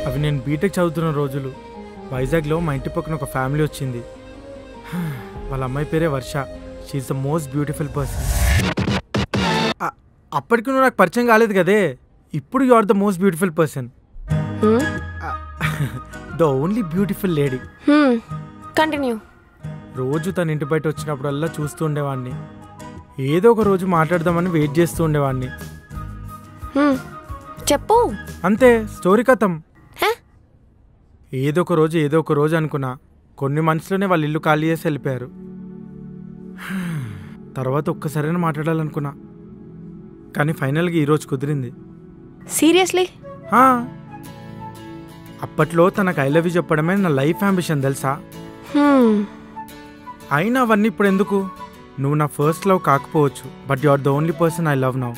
అవి నేను బీటెక్ చదువుతున్న రోజులు. వైజాగ్లో మా ఇంటి పక్కన ఒక ఫ్యామిలీ వచ్చింది. వాళ్ళ అమ్మాయి పేరే Varsha. She is the most beautiful person. అప్పటికి నువ్వు నాకు పరిచయం కాలేదు కదే. ఇప్పుడు you are the most beautiful person. The only beautiful lady. Continue. రోజు తన ఇంటి బయట వచ్చినప్పుడల్లా చూస్తూ ఉండేవాడిని. ఏదో ఒక రోజు మాట్లాడదామని వెయిట్ చేస్తూ ఉండేవాడిని. చెప్పు. అంతే, స్టోరీ కథం. ఏదో ఒక రోజు అనుకున్నా. కొన్ని మనసులోనే వాళ్ళ ఇల్లు ఖాళీ చేసి వెళ్ళిపోయారు. తర్వాత ఒక్కసారైనా మాట్లాడాలనుకున్నా, కానీ ఫైనల్గా ఈరోజు కుదిరింది. సీరియస్లీ? అప్పట్లో తనకు ఐ లవ్ యూ చెప్పడమే నా లైఫ్ అంబిషన్ తెలుసా. అయినా అవన్నీ ఇప్పుడు ఎందుకు? నువ్వు నా ఫస్ట్ లవ్ కాకపోవచ్చు, but you are the only person I love now.